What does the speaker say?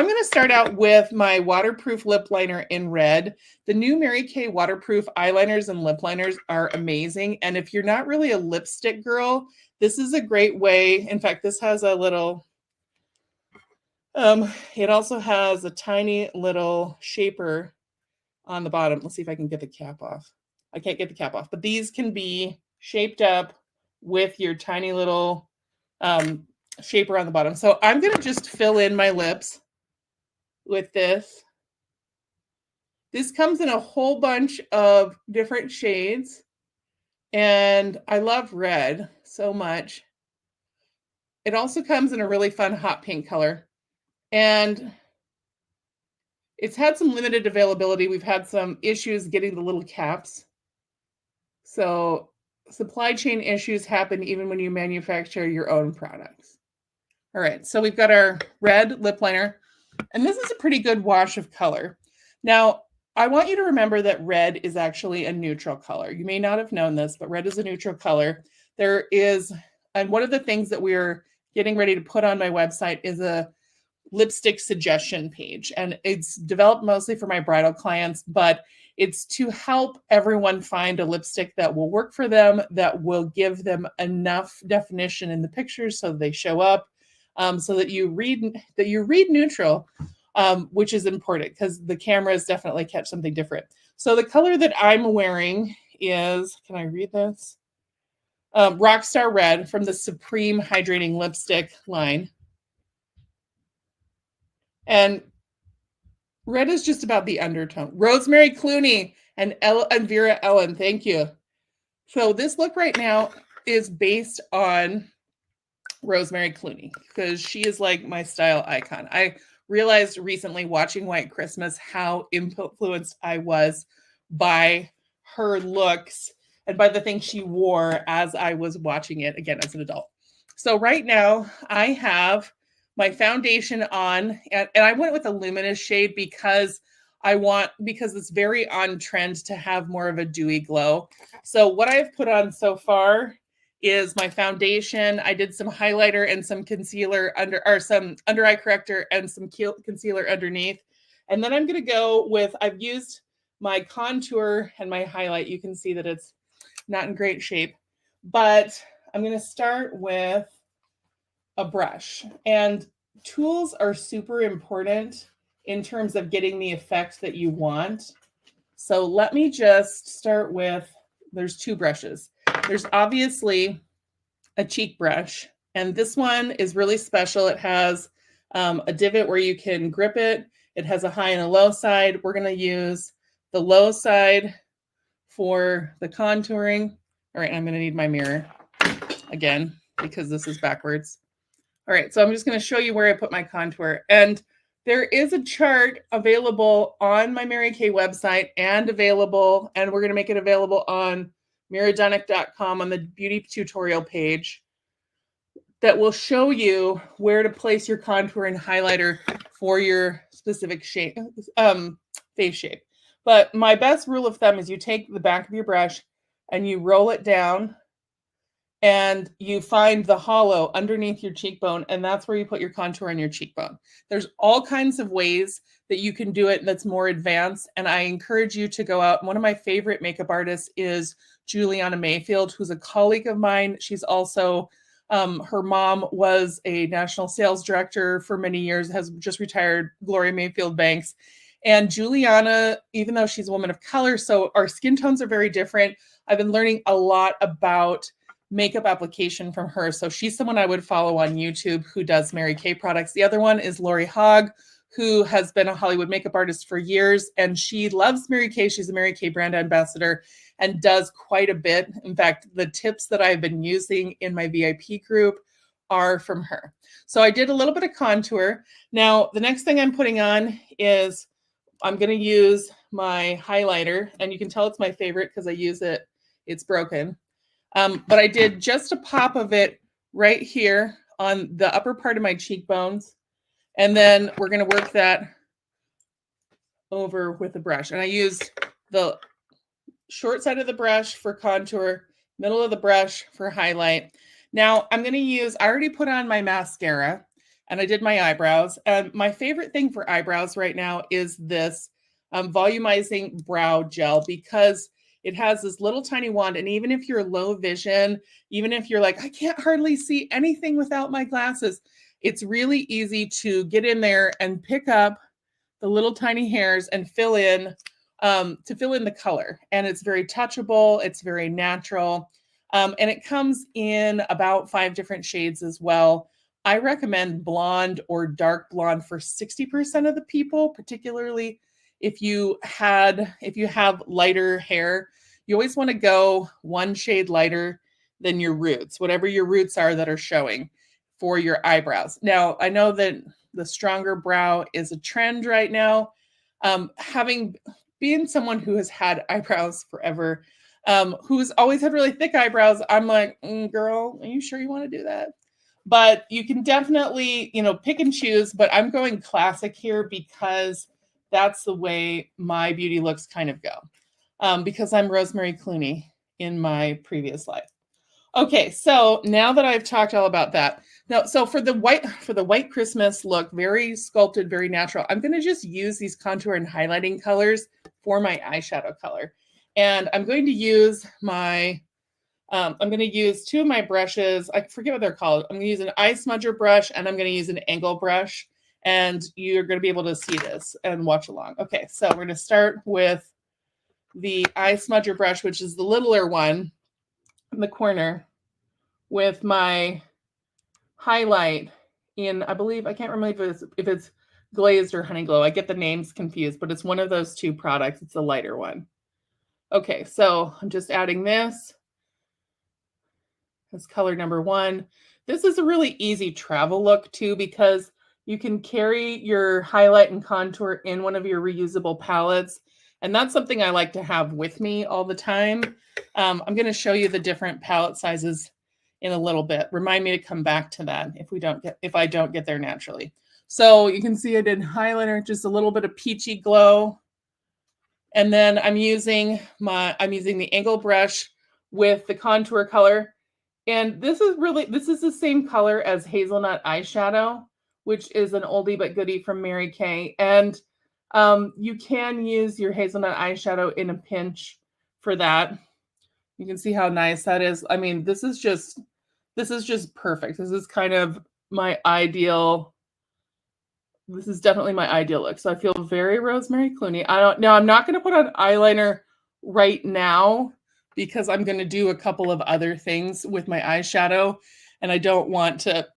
I'm going to start out with my waterproof lip liner in red. The new Mary Kay waterproof eyeliners and lip liners are amazing. And if you're not really a lipstick girl, this is a great way. In fact, this has a little, it also has a tiny little shaper on the bottom. Let's see if I can get the cap off. I can't get the cap off, but these can be shaped up with your tiny little shaper on the bottom. So I'm going to just fill in my lips with this. This comes in a whole bunch of different shades, and I love red so much. It also comes in a really fun hot pink color, and it's had some limited availability. We've had some issues getting the little caps. So supply chain issues happen even when you manufacture your own products. All right, so we've got our red lip liner, and this is a pretty good wash of color. Now, I want you to remember that red is actually a neutral color. You may not have known this, but red is a neutral color. There is, and one of the things that we're getting ready to put on my website is a lipstick suggestion page, and it's developed mostly for my bridal clients, but it's to help everyone find a lipstick that will work for them, that will give them enough definition in the pictures so they show up, so that you read neutral, which is important because the cameras definitely catch something different. So the color that I'm wearing is, can I read this? Rockstar Red from the Supreme Hydrating Lipstick line. And red is just about the undertone. Rosemary Clooney and Vera Ellen, thank you. So this look right now is based on Rosemary Clooney because she is like my style icon. I realized recently watching White Christmas how influenced I was by her looks and by the things she wore as I was watching it again as an adult. So right now I have my foundation on, and I went with a luminous shade because it's very on trend to have more of a dewy glow. So what I've put on so far is my foundation. I did some highlighter and some concealer some under eye corrector and some concealer underneath. And then I'm going to go with, I've used my contour and my highlight. You can see that it's not in great shape, but I'm going to start with a brush. And tools are super important in terms of getting the effect that you want. So let me just start with, there's two brushes. There's obviously a cheek brush, and this one is really special. It has a divot where you can grip it. It has a high and a low side. We're going to use the low side for the contouring. All right, I'm going to need my mirror again because this is backwards. All right, so I'm just going to show you where I put my contour. And there is a chart available on my Mary Kay website and we're going to make it available on miradonic.com on the beauty tutorial page that will show you where to place your contour and highlighter for your specific shape, face shape. But my best rule of thumb is you take the back of your brush and you roll it down and you find the hollow underneath your cheekbone, and that's where you put your contour on your cheekbone. There's all kinds of ways that you can do it that's more advanced, and I encourage you to go out. One of my favorite makeup artists is Juliana Mayfield, who's a colleague of mine. She's also, her mom was a national sales director for many years, has just retired, Gloria Mayfield Banks. And Juliana, even though she's a woman of color, so our skin tones are very different, I've been learning a lot about makeup application from her. So she's someone I would follow on YouTube who does Mary Kay products. The other one is Lori Hogg, who has been a Hollywood makeup artist for years, and she loves Mary Kay. She's a Mary Kay brand ambassador and does quite a bit. In fact, the tips that I've been using in my VIP group are from her. So I did a little bit of contour. Now, the next thing I'm putting on is I'm going to use my highlighter, and you can tell it's my favorite because I use it. It's broken. But I did just a pop of it right here on the upper part of my cheekbones. And then we're going to work that over with the brush. And I used the short side of the brush for contour, middle of the brush for highlight. Now I'm going to use, I already put on my mascara, and I did my eyebrows. And my favorite thing for eyebrows right now is this volumizing brow gel, because it has this little tiny wand. And even if you're low vision, even if you're like, I can't hardly see anything without my glasses, it's really easy to get in there and pick up the little tiny hairs and fill in the color. And it's very touchable. It's very natural. And it comes in about 5 different shades as well. I recommend blonde or dark blonde for 60% of the people, particularly if you have lighter hair. You always want to go one shade lighter than your roots, whatever your roots are that are showing for your eyebrows. Now, I know that the stronger brow is a trend right now. Being someone who has had eyebrows forever, who's always had really thick eyebrows, I'm like, girl, are you sure you want to do that? But you can definitely, pick and choose. But I'm going classic here because that's the way my beauty looks kind of go. Because I'm Rosemary Clooney in my previous life. Okay, so now that I've talked all about that, now, so for the white Christmas look, very sculpted, very natural, I'm going to just use these contour and highlighting colors for my eyeshadow color. And I'm going to use I'm going to use 2 of my brushes. I forget what they're called. I'm going to use an eye smudger brush, and I'm going to use an angle brush. And you're going to be able to see this and watch along. Okay, so we're going to start with the eye smudger brush, which is the littler one in the corner, with my highlight in, I believe, I can't remember if it's glazed or honey glow. I get the names confused, but it's one of those 2 products. It's the lighter one. Okay, so I'm just adding this. That's color number 1. This is a really easy travel look too, because you can carry your highlight and contour in one of your reusable palettes. And that's something I like to have with me all the time. I'm going to show you the different palette sizes in a little bit. Remind me to come back to that if I don't get there naturally. So you can see I did highlighter, just a little bit of peachy glow. And then I'm using the angle brush with the contour color. And this is the same color as Hazelnut Eyeshadow, which is an oldie but goodie from Mary Kay. And you can use your Hazelnut Eyeshadow in a pinch for that. You can see how nice that is. I mean, this is just perfect. This is kind of my ideal. This is definitely my ideal look. So I feel very Rosemary Clooney. I'm not going to put on eyeliner right now because I'm going to do a couple of other things with my eyeshadow, and I don't want to